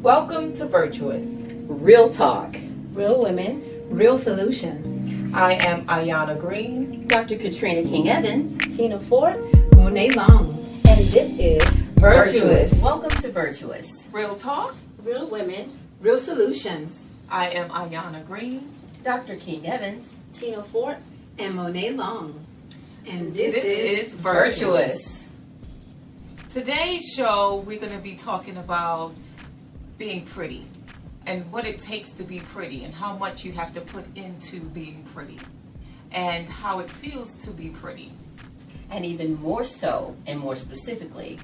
Welcome to Virtuous. Real talk. Real women. Real solutions. I am Aiyana Green. Dr. Katryna King-Evans. Tina Ford. Monet Long. And this is Virtuous. Welcome to Virtuous. Real talk. Real women. Real solutions. I am Aiyana Green. Dr. King-Evans. Tina Ford. And Monet Long. And this is Virtuous. Today's show, we're going to be talking about being pretty and what it takes to be pretty and how much you have to put into being pretty and how it feels to be pretty. And even more so, and more specifically,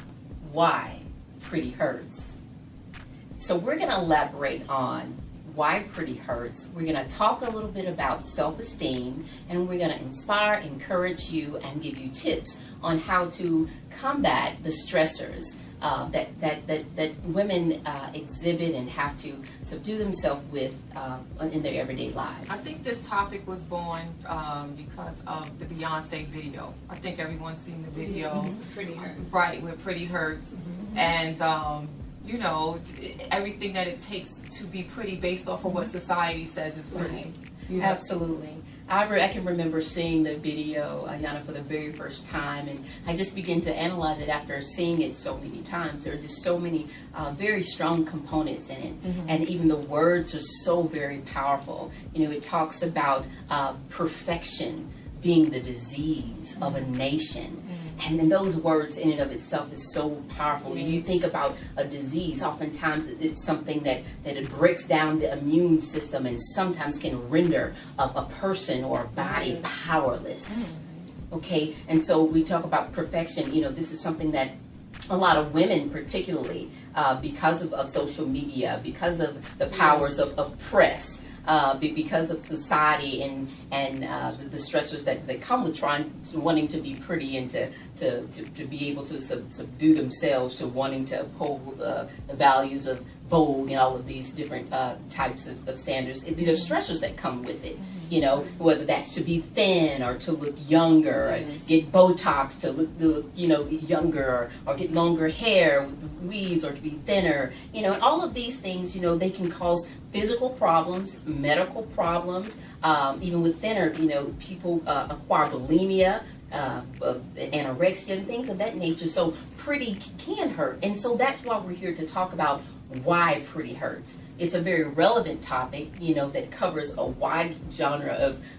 why pretty hurts. So we're going to elaborate on why pretty hurts. We're going to talk a little bit about self-esteem, and we're going to inspire, encourage you, and give you tips on how to combat the stressors that women exhibit and have to subdue themselves with in their everyday lives. I think this topic was born because of the Beyonce video. I think everyone's seen the video. Mm-hmm. Pretty hurts. Right, where pretty hurts. Mm-hmm. And you know, everything that it takes to be pretty based off of what society says is pretty. Right. Yeah. Absolutely. I can remember seeing the video, Aiyana, for the very first time, and I just began to analyze it after seeing it so many times. There are just so many very strong components in it, and even the words are so very powerful. You know, it talks about perfection being the disease of a nation. And then those words in and of itself is so powerful. When you think about a disease, oftentimes it's something that it breaks down the immune system and sometimes can render a person or a body powerless. Okay, and so we talk about perfection. You know, this is something that a lot of women, particularly because of social media, because of the powers of press, because of society and the stressors that come with wanting to be pretty and to be able to subdue themselves to wanting to uphold the values of Vogue and all of these different types of standards. There are stressors that come with it, you know, whether that's to be thin or to look younger, or get Botox to look you know, younger, or get longer hair with weaves, or to be thinner, you know, and all of these things, you know, they can cause physical problems, medical problems, even with thinner, you know, people acquire bulimia, anorexia, and things of that nature. So pretty can hurt, and so that's why we're here to talk about why pretty hurts. It's a very relevant topic, you know, that covers a wide genre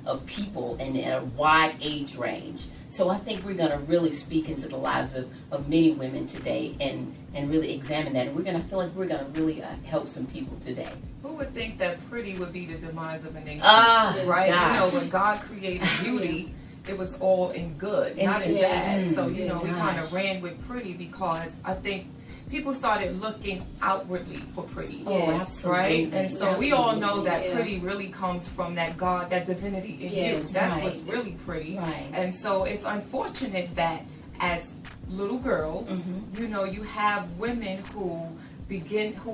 of people and a wide age range. So I think we're going to really speak into the lives of many women today and really examine that. And we're going to feel like we're going to really help some people today. Who would think that pretty would be the demise of a nation? Right? You know, when God created beauty, it was all in good, not in bad. So, you know, we kind of ran with pretty because I think people started looking outwardly for pretty. Oh, absolutely. Right? And so we all know that pretty really comes from that God, that divinity in you. That's what's really pretty. Right. And so it's unfortunate that as little girls, you know, you have women who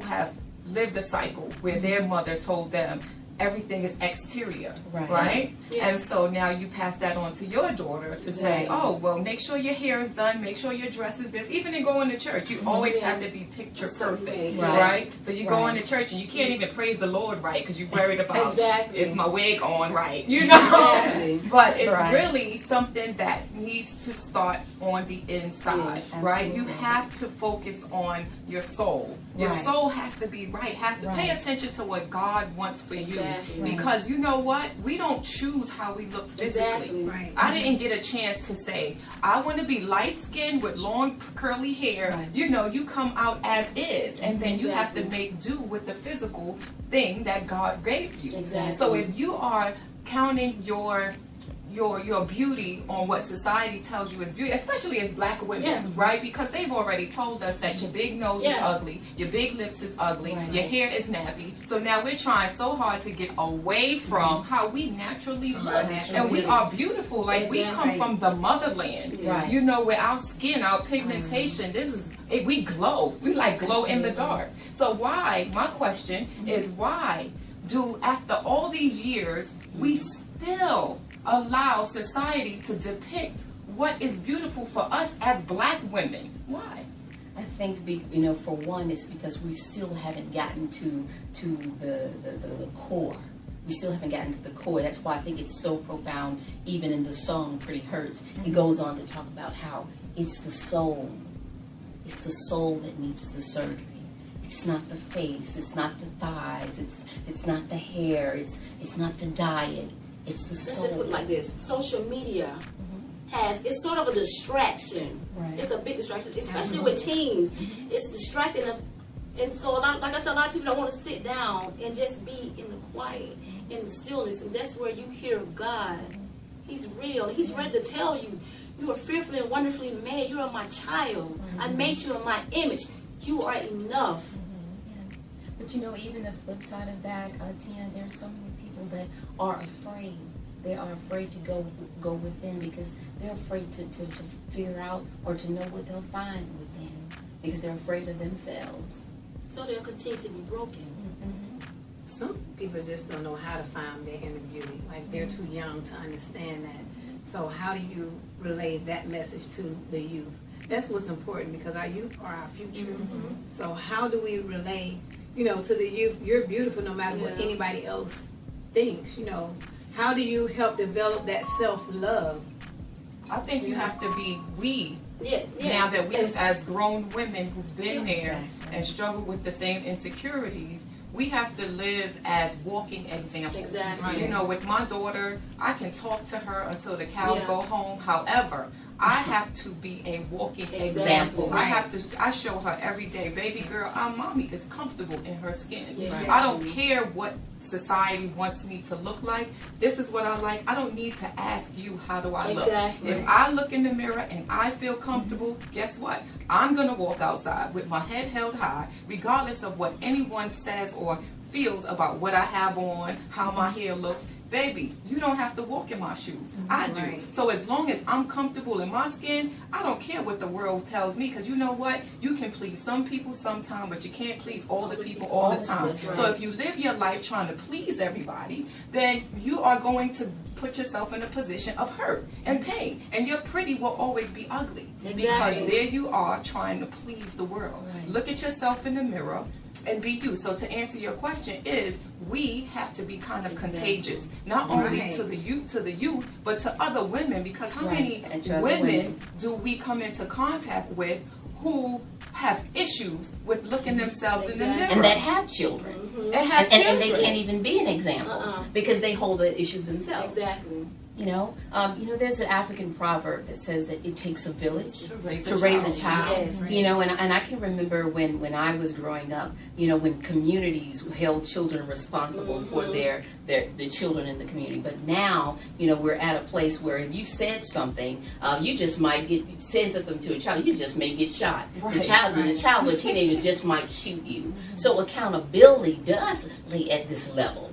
have lived a cycle where their mother told them everything is exterior, right? Yeah. And so now you pass that on to your daughter to say, oh, well, make sure your hair is done, make sure your dress is this. Even in going to church, you always have to be picture perfect, right? So you go into church and you can't even praise the Lord right because you're worried about is my wig on right, you know? But it's really something that needs to start on the inside, right? You have to focus on your soul. Your soul has to be right. Have to pay attention to what God wants for you. Because you know what? We don't choose how we look physically. I didn't get a chance to say, I want to be light-skinned with long curly hair. You know, you come out as is. And then you have to make do with the physical thing that God gave you. So if you are counting your beauty on what society tells you is beauty, especially as black women, right? Because they've already told us that your big nose is ugly, your big lips is ugly, your hair is nappy. So now we're trying so hard to get away from how we naturally look. And we are beautiful. Like we come from the motherland. You know, where our skin, our pigmentation, we glow. We like glow in the dark. So why, my question is why do, after all these years, we still allow society to depict what is beautiful for us as black women? Why? I think, for one, it's because we still haven't gotten to the core. We still haven't gotten to the core. That's why I think it's so profound, even in the song Pretty Hurts. It goes on to talk about how it's the soul. It's the soul that needs the surgery. It's not the face, it's not the thighs, it's not the hair, it's not the diet, it's the soul. Let's just put it like this. Social media it's sort of a distraction. Right. It's a big distraction, especially with teens. It's distracting us. And so like I said, a lot of people don't want to sit down and just be in the quiet, in the stillness. And that's where you hear God. He's real. He's ready to tell you, you are fearfully and wonderfully made. You are my child. I made you in my image. You are enough. But even the flip side of that, Tia, there's so many people that are afraid. They are afraid to go within because they're afraid to figure out or to know what they'll find within because they're afraid of themselves. So they'll continue to be broken. Some people just don't know how to find their inner beauty. Like they're too young to understand that. So how do you relay that message to the youth? That's what's important because our youth are our future. So how do we relay, to the youth, you're beautiful no matter what anybody else thinks, How do you help develop that self-love? I think you have to be Now that we as grown women who've been there and struggle with the same insecurities, we have to live as walking examples. Exactly. With my daughter, I can talk to her until the cows go home. However, I have to be a walking example. I show her every day, baby girl, our mommy is comfortable in her skin. I don't care what society wants me to look like. This is what I like. I don't need to ask you how do I look. If I look in the mirror and I feel comfortable, guess what? I'm going to walk outside with my head held high, regardless of what anyone says or feels about what I have on, how my hair looks. Baby, you don't have to walk in my shoes. I do. So as long as I'm comfortable in my skin, I don't care what the world tells me, because you know what? You can please some people sometime, but you can't please all the people all the time. So if you live your life trying to please everybody, then you are going to put yourself in a position of hurt and pain. And your pretty will always be ugly. Because there you are trying to please the world. Look at yourself in the mirror and be you. So to answer your question is, we have to be kind of contagious, not only to the youth, but to other women, because how many women do we come into contact with who have issues with looking themselves in the mirror? And that have children. And they can't even be an example because they hold the issues themselves. There's an African proverb that says that it takes a village to raise a child. And I can remember when I was growing up, when communities held children responsible for the children in the community. But now, we're at a place where if you said something, you just might said something to a child, you just may get shot. The child or teenager just might shoot you. So accountability does lay at this level.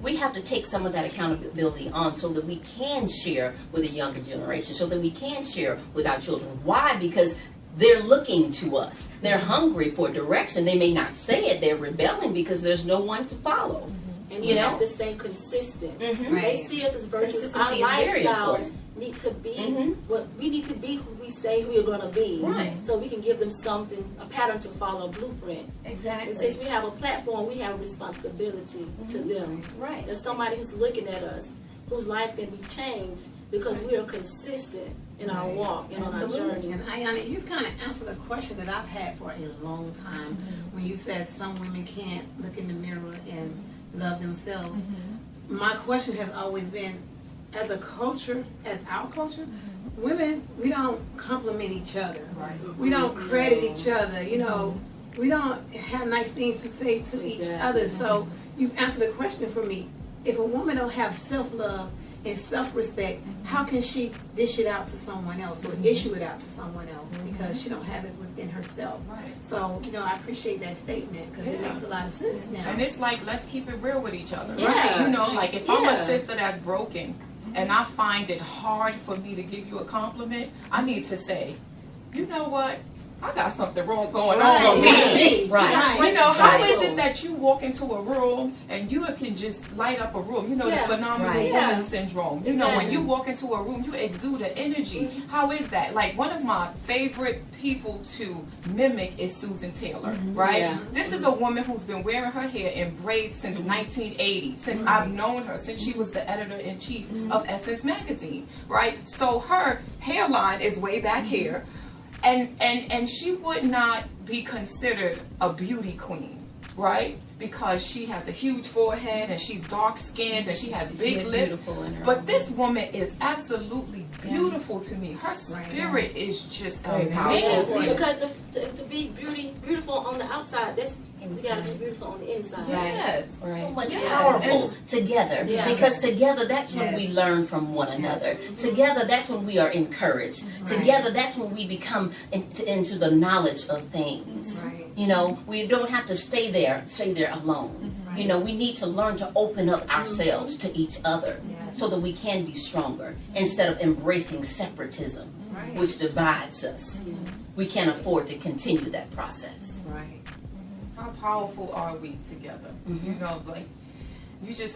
We have to take some of that accountability on so that we can share with the younger generation, so that we can share with our children. Why? Because they're looking to us. They're hungry for direction. They may not say it. They're rebelling because there's no one to follow. And we have to stay consistent. They see us as virtuous. Our lifestyles need to be what we need to be, who we say we're going to be. So we can give them something, a pattern to follow, a blueprint. And since we have a platform, we have a responsibility to them. There's somebody who's looking at us, whose lives can be changed because we are consistent in our walk and on our journey. And Aiyana, you've kind of answered a question that I've had for a long time when you said some women can't look in the mirror and love themselves. My question has always been, as a culture, as our culture, women, we don't compliment each other. We don't credit each other. We don't have nice things to say to each other. So you've answered the question for me. If a woman don't have self-love and self-respect, how can she dish it out to someone else or issue it out to someone else because she don't have it within herself? So, I appreciate that statement because it makes a lot of sense now. And it's like, let's keep it real with each other. Like if I'm a sister that's broken and I find it hard for me to give you a compliment, I need to say, you know what? I got something wrong going on with me. Right. You know, how is it that you walk into a room and you can just light up a room? You know, the phenomenal woman syndrome. You know, when you walk into a room, you exude an energy. How is that? Like, one of my favorite people to mimic is Susan Taylor, right? Yeah. This is a woman who's been wearing her hair in braids since 1980, since I've known her, since she was the editor-in-chief of Essence magazine, right? So her hairline is way back here. And she would not be considered a beauty queen, right? Because she has a huge forehead and she's dark skinned and she has big lips. But this woman is absolutely beautiful to me. Her spirit is just amazing. Because to be beautiful on the outside, we gotta be beautiful on the inside. Yes. So much powerful together. Because together, that's when we learn from one another. Together, that's when we are encouraged. Together, that's when we become into the knowledge of things. You know, we don't have to stay there alone. You know, we need to learn to open up ourselves to each other so that we can be stronger instead of embracing separatism, which divides us. We can't afford to continue that process. How powerful are we together? You know, like,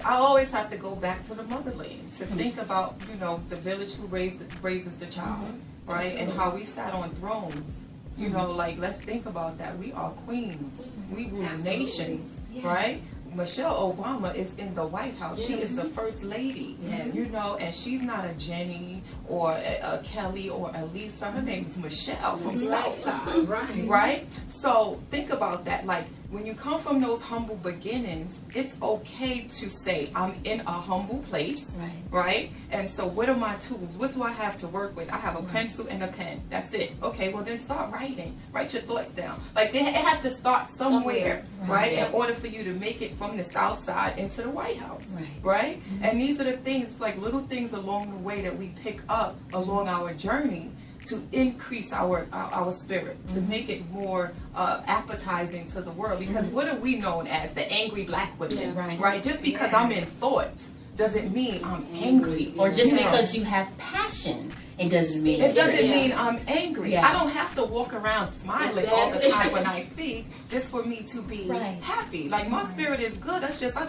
I always have to go back to the motherland to think about, you know, the village who raises the child, right? Absolutely. And how we sat on thrones. You know, like, let's think about that. We are queens. We rule nations, right? Michelle Obama is in the White House. She is the first lady, you know, and she's not a Jenny or a Kelly or a Lisa. Her name's Michelle from Southside, right? So think about that. Like, when you come from those humble beginnings, it's okay to say, I'm in a humble place, right? And so what are my tools? What do I have to work with? I have a pencil and a pen. That's it. Okay, well then start writing. Write your thoughts down. Like, it has to start somewhere, right? In order for you to make it from the South Side into the White House, right? And these are the things, like little things along the way that we pick up along our journey to increase our spirit, to make it more appetizing to the world. Because what are we known as? The angry black women, right? Just because I'm in thought doesn't mean I'm angry. Or just because you have passion, it doesn't mean I'm angry. I don't have to walk around smiling all the time when I speak just for me to be happy. Like, my spirit is good. That's just, I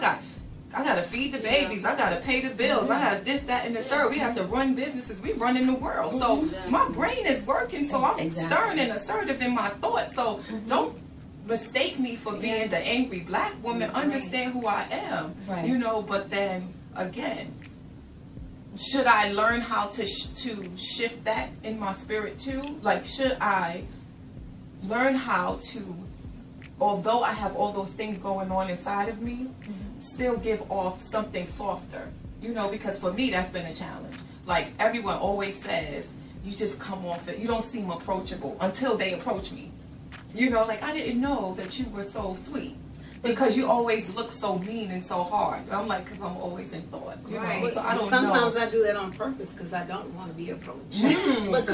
got to feed the babies. I got to pay the bills. I got to this, that, and the third. We have to run businesses. We run in the world. So my brain is working. So I'm stern and assertive in my thoughts. So don't mistake me for being the angry black woman. Understand who I am. You know, but then again, should I learn how to shift that in my spirit too? Like, should I learn how to, although I have all those things going on inside of me, still give off something softer? You know, because for me, that's been a challenge. Like, everyone always says, you just come off it. You don't seem approachable until they approach me. You know, like, I didn't know that you were so sweet. Because you always look so mean and so hard. I'm like, because I'm always in thought. You know? So I don't Sometimes I do that on purpose because I don't want to be approached. But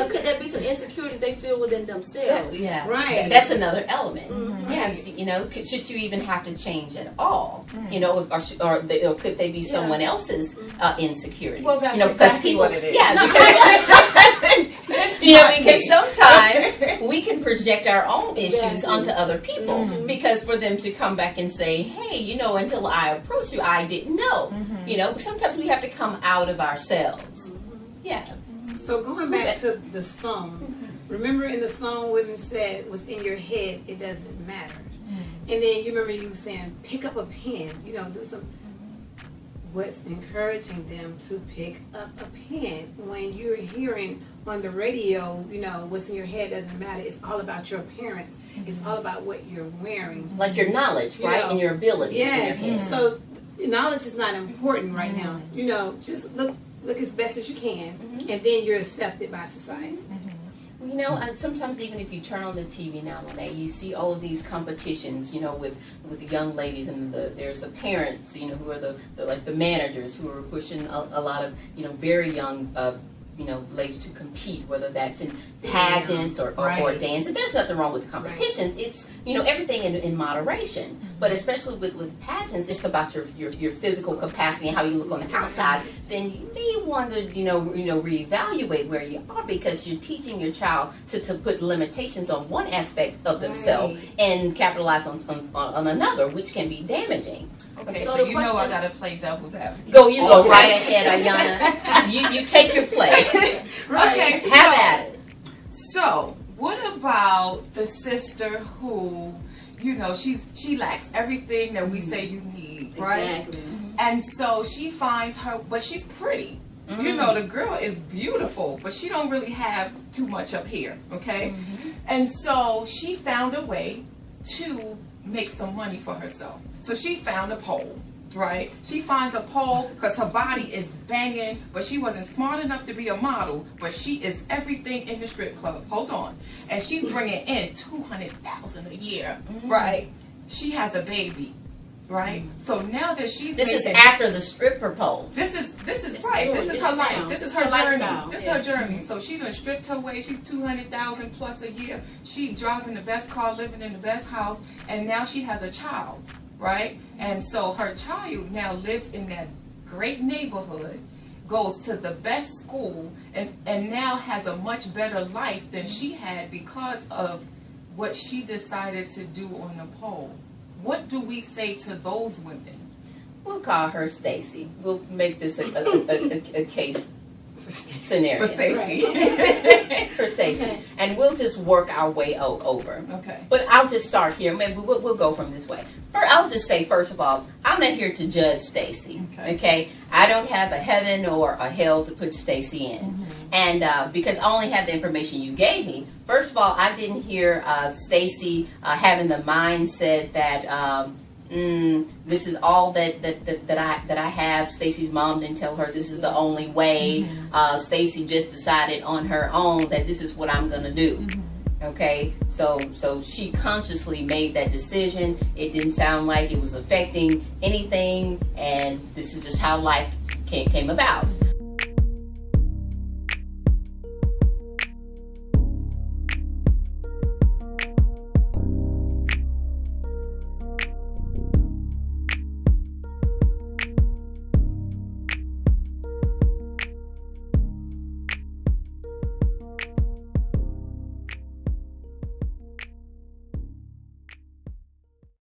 could there be some insecurities they feel within themselves? That's another element. You know, should you even have to change at all? You know, or could they be someone else's insecurities? Well, that's because people, what it is. Because sometimes we can project our own issues onto other people, because for them to come back and say, hey, you know, until I approached you, I didn't know. You know, sometimes we have to come out of ourselves. So going back to the song, remember in the song when it said, what's in your head, it doesn't matter. And then you remember you were saying, pick up a pen, you know, do some. What's encouraging them to pick up a pen when you're hearing on the radio, you know, what's in your head doesn't matter. It's all about your appearance. It's all about what you're wearing. Like your knowledge, right? And your ability. Yes. So knowledge is not important right now. You know, just look as best as you can, and then you're accepted by society. You know, sometimes even if you turn on the TV now, Monet, you see all of these competitions, you know, with the young ladies, and there's the parents, you know, who are the managers who are pushing a lot of, you know, very young ladies to compete, whether that's in pageants or dance. And there's nothing wrong with competitions. It's, everything in moderation. But especially with pageants, it's about your physical capacity and how you look on the outside. Then you may want to, reevaluate where you are, because you're teaching your child to put limitations on one aspect of themselves and capitalize on another, which can be damaging. Okay, so I gotta play devil's advocate. Go right ahead, Aiyana. You take your place. Okay, have at it. So, what about the sister who, she lacks everything that we say you need, right? Exactly. And so she finds her, but she's pretty. The girl is beautiful, but she don't really have too much up here, okay? And so she found a way to make some money for herself. So she found a pole, right? She finds a pole because her body is banging, but she wasn't smart enough to be a model, but she is everything in the strip club. Hold on. And she's bringing in $200,000 a year, right? She has a baby, right? So now that she's this is after the stripper pole. This is right. This is her life. This is her journey. This is her journey. So she's done stripped her way. She's $200,000 plus a year. She's driving the best car, living in the best house, and now she has a child, right? And so her child now lives in that great neighborhood, goes to the best school, and now has a much better life than she had because of what she decided to do on the pole. What do we say to those women? We'll call her Stacy. We'll make this a case scenario. For Stacy. For Stacy. Okay. And we'll just work our way over. Okay. But I'll just start here. Maybe we'll go from this way. I'll just say, first of all, I'm not here to judge Stacy. Okay? I don't have a heaven or a hell to put Stacy in. And because I only have the information you gave me, first of all, I didn't hear Stacy having the mindset that this is all that I have. Stacy's mom didn't tell her this is the only way. Stacy just decided on her own that this is what I'm gonna do. Okay, so she consciously made that decision. It didn't sound like it was affecting anything, and this is just how life came about.